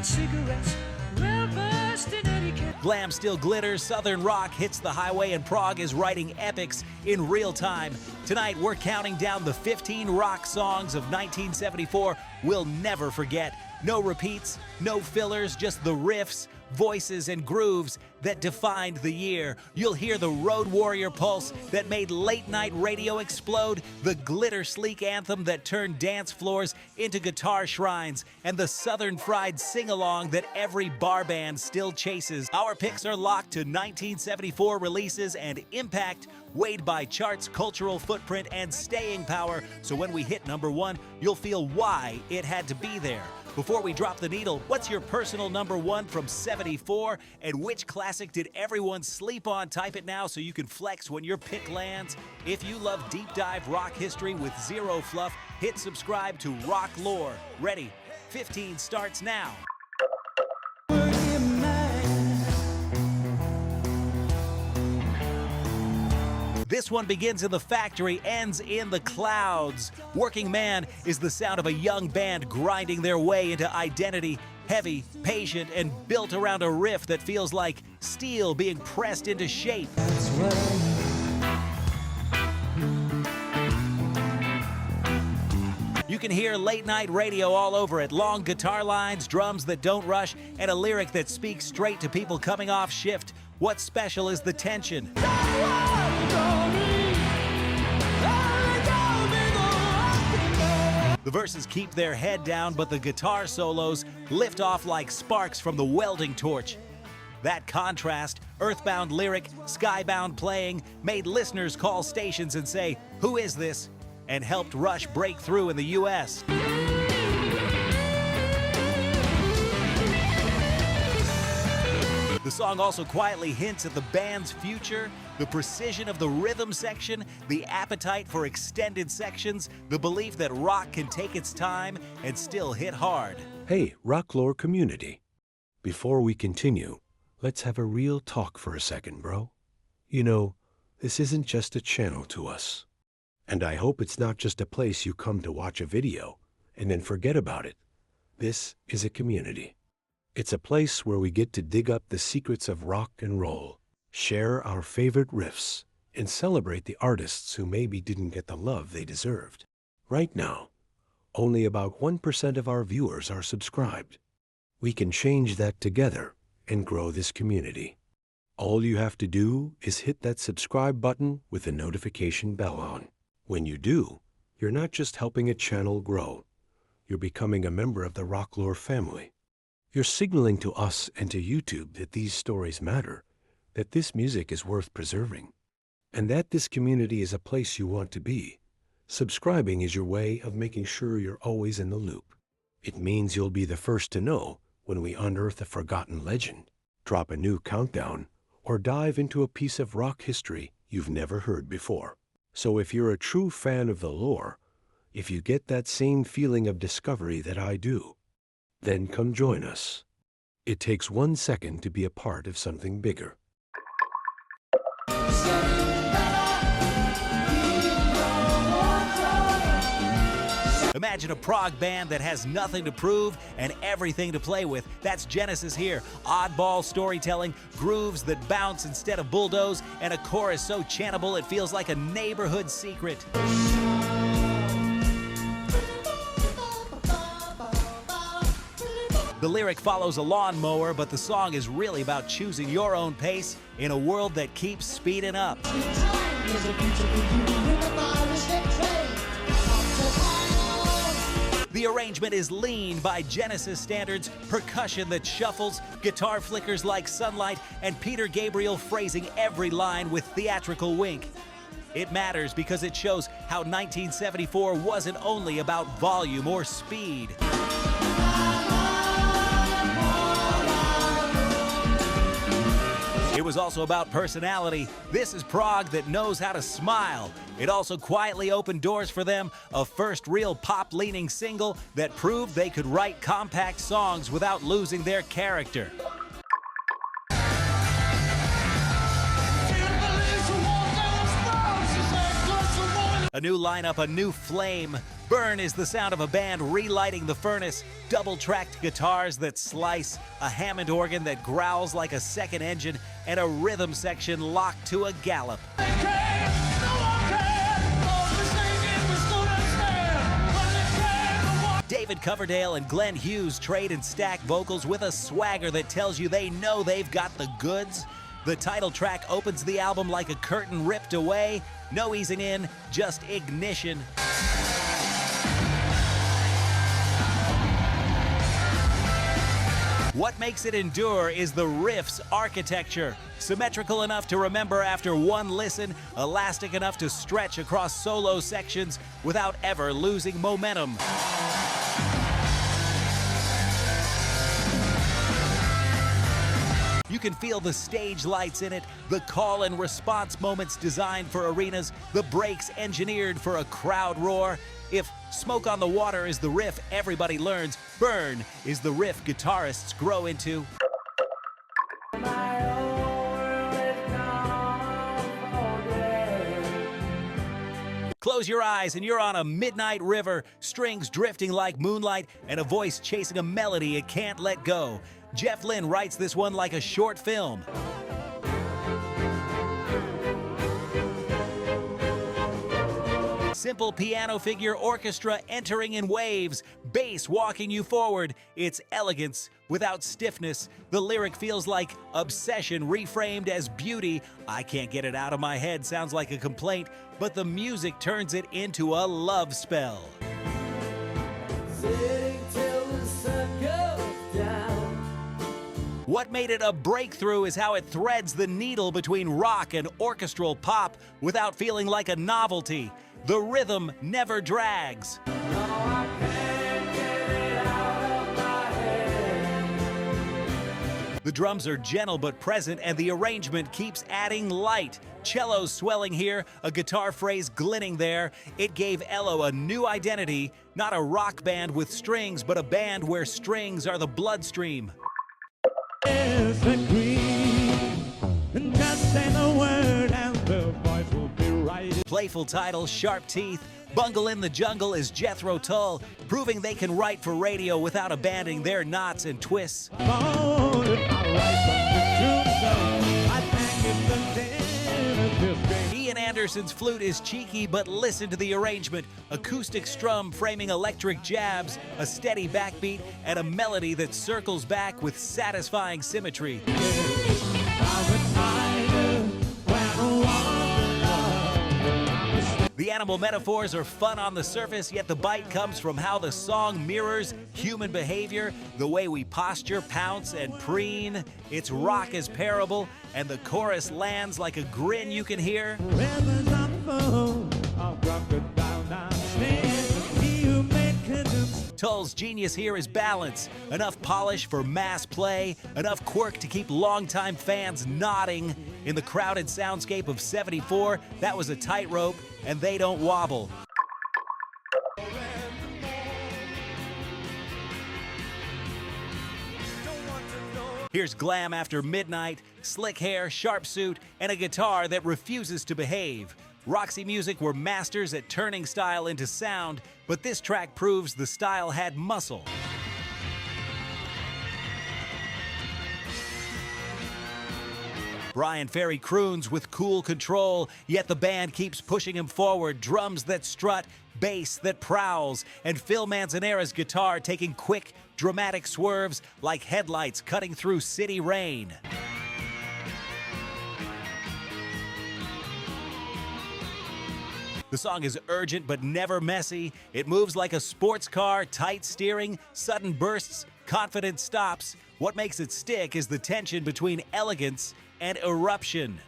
cigarettes, well-versed in etiquette. Glam still glitters, Southern rock hits the highway, and Prog is writing epics in real time. Tonight, we're counting down the 15 rock songs of 1974 we'll never forget. No repeats, no fillers, just the riffs, voices, and grooves that defined the year. You'll hear the Road Warrior pulse that made late-night radio explode, the glitter-sleek anthem that turned dance floors into guitar shrines, and the Southern fried sing-along that every bar band still chases. Our picks are locked to 1974 releases and impact, weighed by charts, cultural footprint, and staying power, so when we hit number one, you'll feel why it had to be there. Before we drop the needle, what's your personal number one from 74? And which classic did everyone sleep on? Type it now so you can flex when your pick lands. If you love deep dive rock history with zero fluff, hit subscribe to Rock Lore. Ready? 15 starts now. This one begins in the factory, ends in the clouds. Working Man is the sound of a young band grinding their way into identity. Heavy, patient, and built around a riff that feels like steel being pressed into shape. You can hear late-night radio all over it. Long guitar lines, drums that don't rush, and a lyric that speaks straight to people coming off shift. What's special is the tension. The verses keep their head down, but the guitar solos lift off like sparks from the welding torch. That contrast, earthbound lyric, skybound playing, made listeners call stations and say, "Who is this?" and helped Rush break through in the U.S. The song also quietly hints at the band's future, the precision of the rhythm section, the appetite for extended sections, the belief that rock can take its time and still hit hard. Hey, Rock Lore community. Before we continue, let's have a real talk for a second, bro. You know, this isn't just a channel to us. And I hope it's not just a place you come to watch a video and then forget about it. This is a community. It's a place where we get to dig up the secrets of rock and roll, share our favorite riffs, and celebrate the artists who maybe didn't get the love they deserved. Right now, only about 1% of our viewers are subscribed. We can change that together and grow this community. All you have to do is hit that subscribe button with the notification bell on. When you do, you're not just helping a channel grow, you're becoming a member of the Rock Lore family. You're signaling to us and to YouTube that these stories matter, that this music is worth preserving, and that this community is a place you want to be. Subscribing is your way of making sure you're always in the loop. It means you'll be the first to know when we unearth a forgotten legend, drop a new countdown, or dive into a piece of rock history you've never heard before. So if you're a true fan of the lore, if you get that same feeling of discovery that I do, then come join us. It takes 1 second to be a part of something bigger. Imagine a prog band that has nothing to prove and everything to play with. That's Genesis here. Oddball storytelling, grooves that bounce instead of bulldoze, and a chorus so chantable it feels like a neighborhood secret. The lyric follows a lawnmower, but the song is really about choosing your own pace in a world that keeps speeding up. The arrangement is lean by Genesis standards, percussion that shuffles, guitar flickers like sunlight, and Peter Gabriel phrasing every line with theatrical wink. It matters because it shows how 1974 wasn't only about volume or speed. It was also about personality. This is Prog that knows how to smile. It also quietly opened doors for them, a first real pop-leaning single that proved they could write compact songs without losing their character. A new lineup, a new flame. Burn is the sound of a band relighting the furnace, double-tracked guitars that slice, a Hammond organ that growls like a second engine, and a rhythm section locked to a gallop. David Coverdale and Glenn Hughes trade and stack vocals with a swagger that tells you they know they've got the goods. The title track opens the album like a curtain ripped away. No easing in, just ignition. What makes it endure is the riff's architecture. Symmetrical enough to remember after one listen, elastic enough to stretch across solo sections without ever losing momentum. You can feel the stage lights in it, the call and response moments designed for arenas, the breaks engineered for a crowd roar. If Smoke on the Water is the riff everybody learns, Burn is the riff guitarists grow into. Close your eyes and you're on a midnight river, strings drifting like moonlight, and a voice chasing a melody it can't let go. Jeff Lynne writes this one like a short film. Simple piano figure orchestra entering in waves, bass walking you forward. It's elegance without stiffness. The lyric feels like obsession reframed as beauty. I can't get it out of my head sounds like a complaint, but the music turns it into a love spell. What made it a breakthrough is how it threads the needle between rock and orchestral pop without feeling like a novelty. The rhythm never drags. The drums are gentle but present, and the arrangement keeps adding light. Cellos swelling here, a guitar phrase glinting there. It gave Ello a new identity, not a rock band with strings, but a band where strings are the bloodstream. Playful title, sharp teeth. Bungle in the Jungle is Jethro Tull, proving they can write for radio without abandoning their knots and twists. Ian Anderson's flute is cheeky, but listen to the arrangement. Acoustic strum framing electric jabs, a steady backbeat, and a melody that circles back with satisfying symmetry. The animal metaphors are fun on the surface, yet the bite comes from how the song mirrors human behavior, the way we posture, pounce, and preen. It's rock as parable, and the chorus lands like a grin you can hear. Tull's genius here is balance. Enough polish for mass play, enough quirk to keep longtime fans nodding. In the crowded soundscape of '74, that was a tightrope, and they don't wobble. Here's Glam after midnight, slick hair, sharp suit, and a guitar that refuses to behave. Roxy Music were masters at turning style into sound, but this track proves the style had muscle. Brian Ferry croons with cool control, yet the band keeps pushing him forward. Drums that strut, bass that prowls, and Phil Manzanera's guitar taking quick, dramatic swerves like headlights cutting through city rain. The song is urgent but never messy. It moves like a sports car, tight steering, sudden bursts, confident stops. What makes it stick is the tension between elegance and eruption.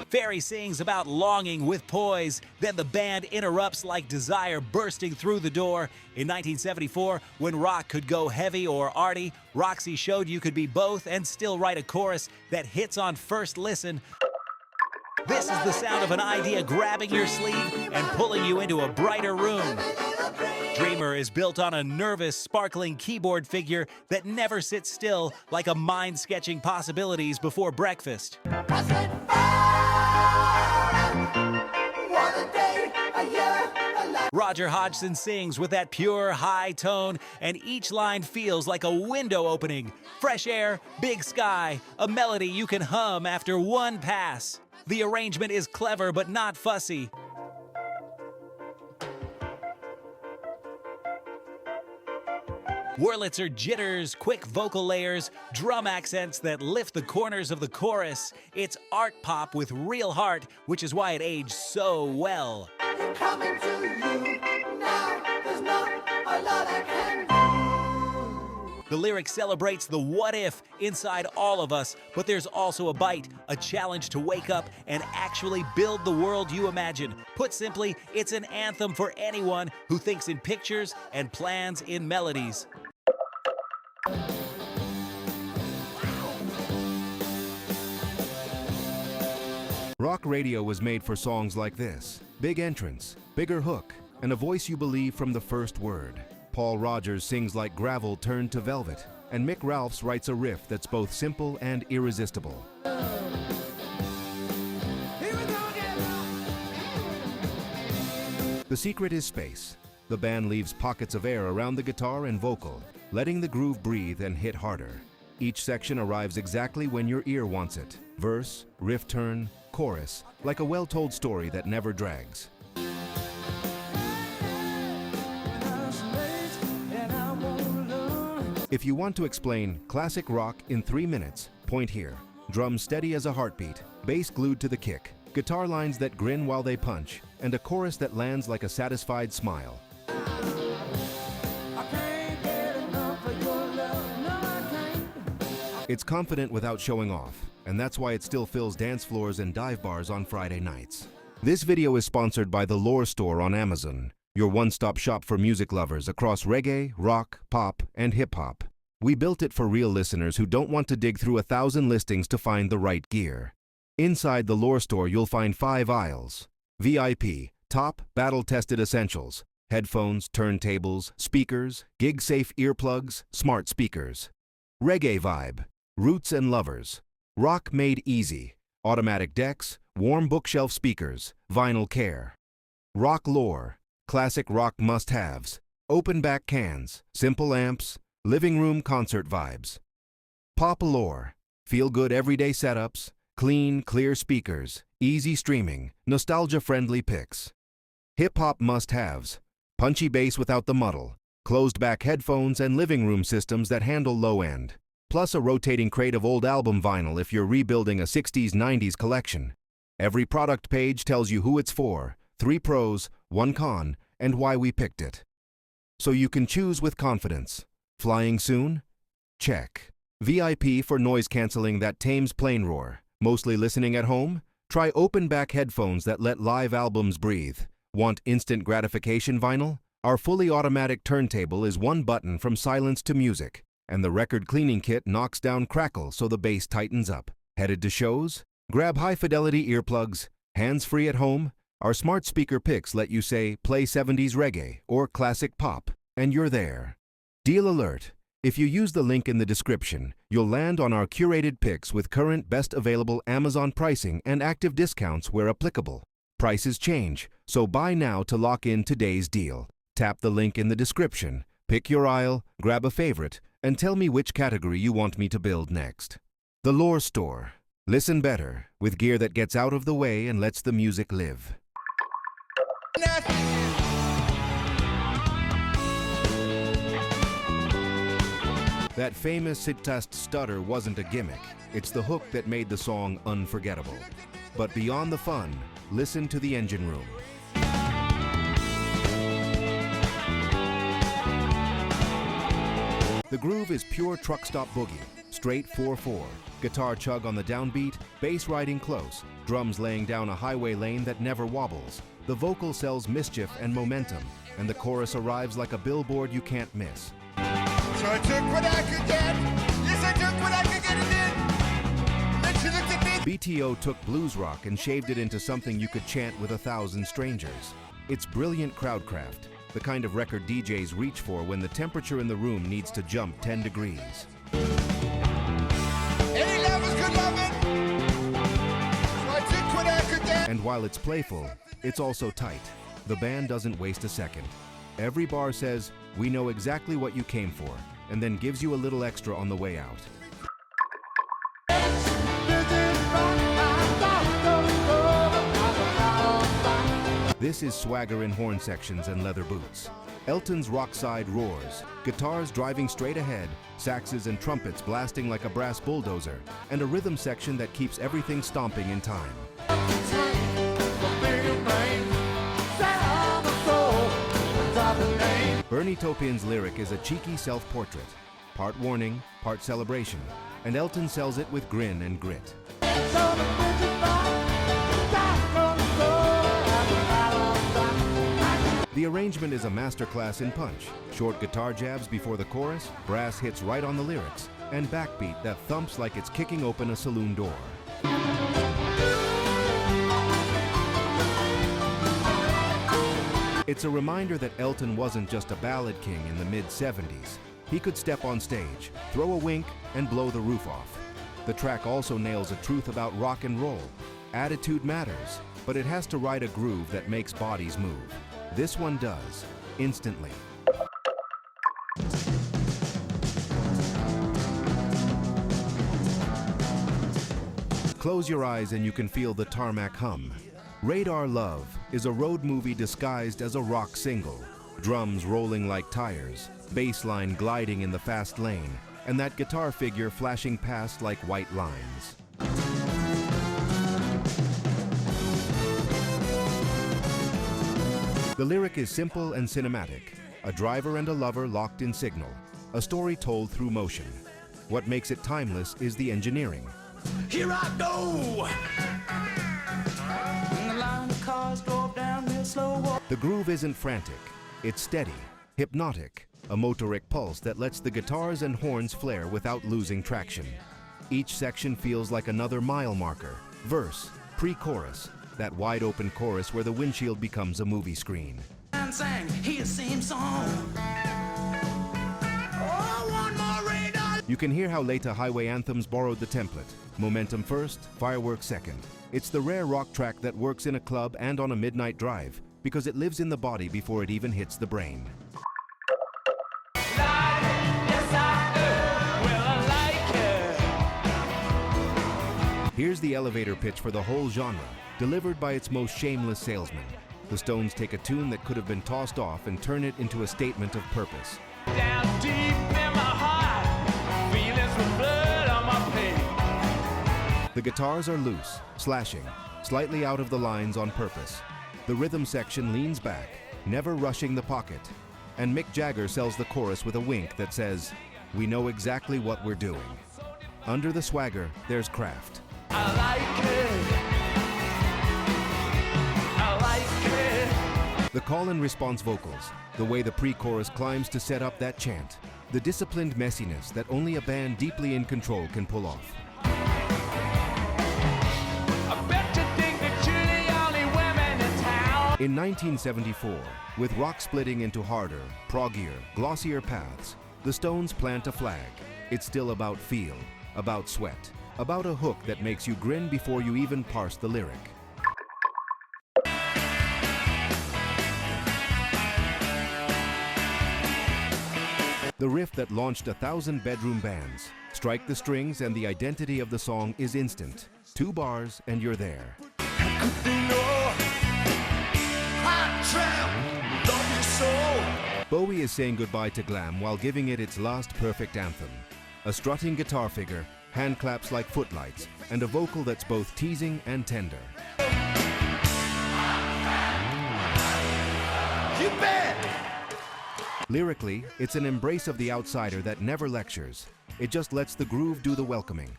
Ferry sings about longing with poise, then the band interrupts like desire bursting through the door. In 1974, when rock could go heavy or arty, Roxy showed you could be both and still write a chorus that hits on first listen. This is the sound of an idea grabbing your sleeve and pulling you into a brighter room. Dreamer is built on a nervous, sparkling keyboard figure that never sits still, like a mind sketching possibilities before breakfast. Roger Hodgson sings with that pure, high tone, and each line feels like a window opening. Fresh air, big sky, a melody you can hum after one pass. The arrangement is clever but not fussy. Wurlitzer jitters, quick vocal layers, drum accents that lift the corners of the chorus. It's art pop with real heart, which is why it aged so well. Coming to you now, there's not a lot I can do. The lyric celebrates the what if inside all of us, but there's also a bite, a challenge to wake up and actually build the world you imagine. Put simply, it's an anthem for anyone who thinks in pictures and plans in melodies. Rock radio was made for songs like this. Big entrance, bigger hook, and a voice you believe from the first word. Paul Rodgers sings like gravel turned to velvet, and Mick Ralphs writes a riff that's both simple and irresistible. The secret is space. The band leaves pockets of air around the guitar and vocal, letting the groove breathe and hit harder. Each section arrives exactly when your ear wants it. Verse, riff turn, chorus, like a well-told story that never drags. If you want to explain classic rock in 3 minutes, point here. Drums steady as a heartbeat, bass glued to the kick, guitar lines that grin while they punch, and a chorus that lands like a satisfied smile. It's confident without showing off, and that's why it still fills dance floors and dive bars on Friday nights. This video is sponsored by the Lore Store on Amazon, your one-stop shop for music lovers across reggae, rock, pop, and hip-hop. We built it for real listeners who don't want to dig through 1,000 listings to find the right gear. Inside the Lore Store, you'll find 5 aisles. VIP, top, battle-tested essentials, headphones, turntables, speakers, gig-safe earplugs, smart speakers. Reggae vibe, roots and lovers. Rock made easy, automatic decks, warm bookshelf speakers, vinyl care. Rock lore, classic rock must-haves, open back cans, simple amps, living room concert vibes. Pop lore, feel-good everyday setups, clean, clear speakers, easy streaming, nostalgia-friendly picks. Hip-hop must-haves, punchy bass without the muddle, closed-back headphones and living room systems that handle low-end. Plus a rotating crate of old album vinyl if you're rebuilding a 60s-90s collection. Every product page tells you who it's for, 3 pros, 1 con, and why we picked it. So you can choose with confidence. Flying soon? Check. VIP for noise canceling that tames plane roar. Mostly listening at home? Try open-back headphones that let live albums breathe. Want instant gratification vinyl? Our fully automatic turntable is 1 button from silence to music. And the record cleaning kit knocks down crackle so the bass tightens up. Headed to shows? Grab high-fidelity earplugs. Hands-free at home? Our smart speaker picks let you say, play 70s reggae or classic pop, and you're there. Deal alert. If you use the link in the description, you'll land on our curated picks with current best available Amazon pricing and active discounts where applicable. Prices change, so buy now to lock in today's deal. Tap the link in the description, pick your aisle, grab a favorite, and tell me which category you want me to build next. The Lore Store. Listen better, with gear that gets out of the way and lets the music live. That famous sit-test stutter wasn't a gimmick. It's the hook that made the song unforgettable. But beyond the fun, listen to the engine room. The groove is pure truck stop boogie, straight 4/4. Guitar chug on the downbeat, bass riding close, drums laying down a highway lane that never wobbles. The vocal sells mischief and momentum, and the chorus arrives like a billboard you can't miss. So I took what I could get. Yes, I took what I could get and then she looked at me. BTO took blues rock and shaved it into something you could chant with 1,000 strangers. It's brilliant crowdcraft, the kind of record DJs reach for when the temperature in the room needs to jump 10 degrees. Any lovers could love it. So I took what I could And while it's playful, it's also tight. The band doesn't waste a second. Every bar says, "We know exactly what you came for," and then gives you a little extra on the way out. This is swagger in horn sections and leather boots. Elton's rock side roars, guitars driving straight ahead, saxes and trumpets blasting like a brass bulldozer, and a rhythm section that keeps everything stomping in time. Bernie Taupin's lyric is a cheeky self-portrait, part warning, part celebration, and Elton sells it with grin and grit. The arrangement is a masterclass in punch. Short guitar jabs before the chorus, brass hits right on the lyrics, and backbeat that thumps like it's kicking open a saloon door. It's a reminder that Elton wasn't just a ballad king in the mid-70s. He could step on stage, throw a wink, and blow the roof off. The track also nails a truth about rock and roll. Attitude matters, but it has to ride a groove that makes bodies move. This one does, instantly. Close your eyes and you can feel the tarmac hum. Radar Love is a road movie disguised as a rock single. Drums rolling like tires, bass line gliding in the fast lane, and that guitar figure flashing past like white lines. The lyric is simple and cinematic. A driver and a lover locked in signal. A story told through motion. What makes it timeless is the engineering. Here I go. And the line of cars drove down real slow. The groove isn't frantic. It's steady, hypnotic, a motoric pulse that lets the guitars and horns flare without losing traction. Each section feels like another mile marker. Verse, pre-chorus, that wide-open chorus where the windshield becomes a movie screen. And sang his same song. Oh, one more radar. You can hear how later highway anthems borrowed the template. Momentum first, fireworks second. It's the rare rock track that works in a club and on a midnight drive because it lives in the body before it even hits the brain. Here's the elevator pitch for the whole genre, delivered by its most shameless salesman. The Stones take a tune that could have been tossed off and turn it into a statement of purpose. Down deep in my heart, feelings with blood on my face. The guitars are loose, slashing, slightly out of the lines on purpose. The rhythm section leans back, never rushing the pocket. And Mick Jagger sells the chorus with a wink that says, "We know exactly what we're doing." Under the swagger, there's craft. I like it. I like it. The call and response vocals, the way the pre-chorus climbs to set up that chant, the disciplined messiness that only a band deeply in control can pull off. I bet you think that you're the only women in town. In 1974, with rock splitting into harder, proggier, glossier paths, the Stones plant a flag. It's still about feel, about sweat, about a hook that makes you grin before you even parse the lyric. The riff that launched 1,000 bedroom bands. Strike the strings and the identity of the song is instant. 2 bars and you're there. Bowie is saying goodbye to glam while giving it its last perfect anthem. A strutting guitar figure, hand claps like footlights, and a vocal that's both teasing and tender. You bet! Lyrically, it's an embrace of the outsider that never lectures. It just lets the groove do the welcoming.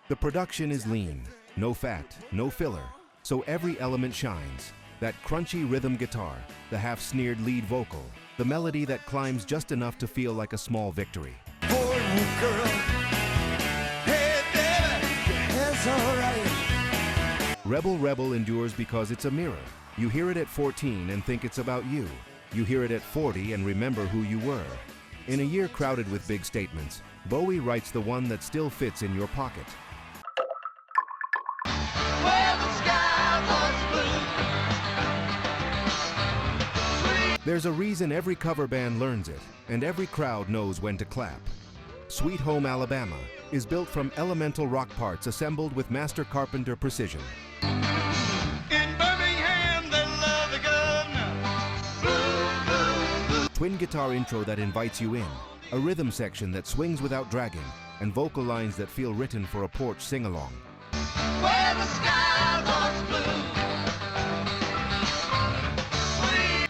The production is lean, no fat, no filler, so every element shines. That crunchy rhythm guitar, the half-sneered lead vocal, the melody that climbs just enough to feel like a small victory. Boy, girl. Hey, baby, it's alright. Rebel Rebel endures because it's a mirror. You hear it at 14 and think it's about you. You hear it at 40 and remember who you were. In a year crowded with big statements, Bowie writes the one that still fits in your pocket. Well, the sky was blue. There's a reason every cover band learns it, and every crowd knows when to clap. Sweet Home Alabama is built from elemental rock parts assembled with master carpenter precision. In Birmingham, they love the governor. Twin guitar intro that invites you in, a rhythm section that swings without dragging, and vocal lines that feel written for a porch sing-along. Where the sky was blue.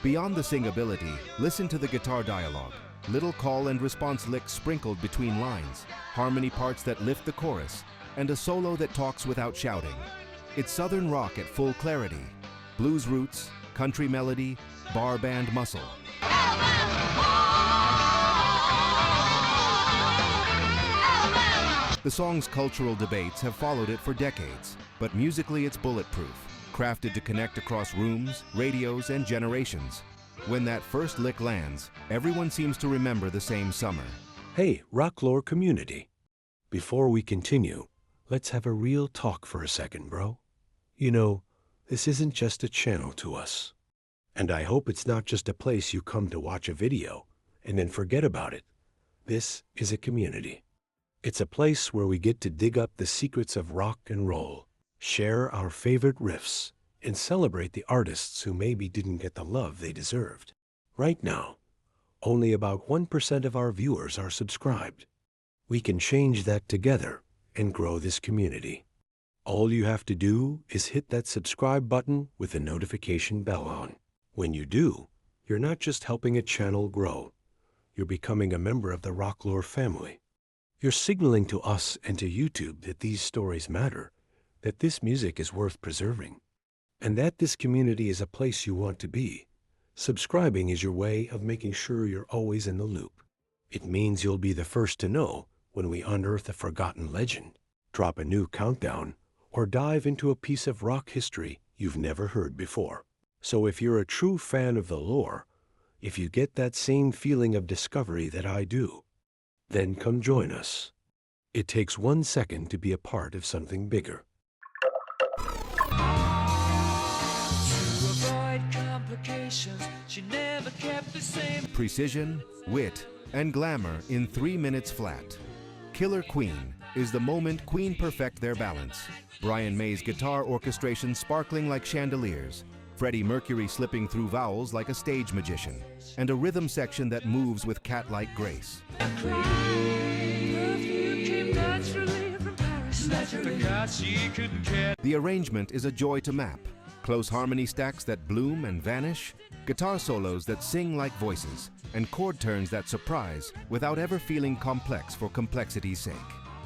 Beyond the singability, listen to the guitar dialogue. Little call and response licks sprinkled between lines, harmony parts that lift the chorus, and a solo that talks without shouting. It's Southern rock at full clarity. Blues roots, country melody, bar band muscle. The song's cultural debates have followed it for decades, but musically it's bulletproof, crafted to connect across rooms, radios, and generations. When that first lick lands, everyone seems to remember the same summer. Hey, Rocklore community. Before we continue, let's have a real talk for a second, bro. You know, this isn't just a channel to us. And I hope it's not just a place you come to watch a video and then forget about it. This is a community. It's a place where we get to dig up the secrets of rock and roll, share our favorite riffs, and celebrate the artists who maybe didn't get the love they deserved. Right now, only about 1% of our viewers are subscribed. We can change that together and grow this community. All you have to do is hit that subscribe button with the notification bell on. When you do, you're not just helping a channel grow, you're becoming a member of the Rocklore family. You're signaling to us and to YouTube that these stories matter, that this music is worth preserving, and that this community is a place you want to be. Subscribing is your way of making sure you're always in the loop. It means you'll be the first to know when we unearth a forgotten legend, drop a new countdown, or dive into a piece of rock history you've never heard before. So if you're a true fan of the lore, if you get that same feeling of discovery that I do, then come join us. It takes 1 second to be a part of something bigger. She never kept the same. Precision, wit, and glamour in 3 minutes flat. Killer Queen is the moment Queen perfect their balance. Brian May's guitar orchestration sparkling like chandeliers. Freddie Mercury slipping through vowels like a stage magician. And a rhythm section that moves with cat-like grace. The arrangement is a joy to map. Close harmony stacks that bloom and vanish, guitar solos that sing like voices, and chord turns that surprise without ever feeling complex for complexity's sake.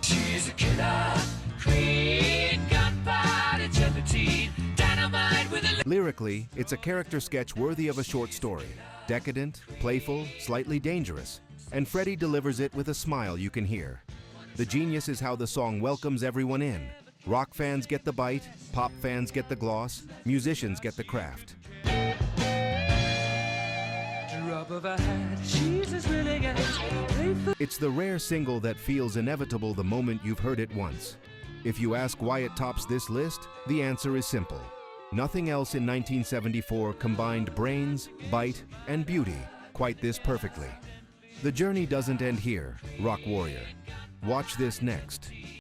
She's a killer queen, gunpowder gelatine, dynamite with a... Lyrically, it's a character sketch worthy of a short story. Decadent, playful, slightly dangerous, and Freddie delivers it with a smile you can hear. The genius is how the song welcomes everyone in. Rock fans get the bite, pop fans get the gloss, musicians get the craft. Drop of a hat, she's as willing as playful. It's the rare single that feels inevitable the moment you've heard it once. If you ask why it tops this list, the answer is simple. Nothing else in 1974 combined brains, bite, and beauty quite this perfectly. The journey doesn't end here, Rock Warrior. Watch this next.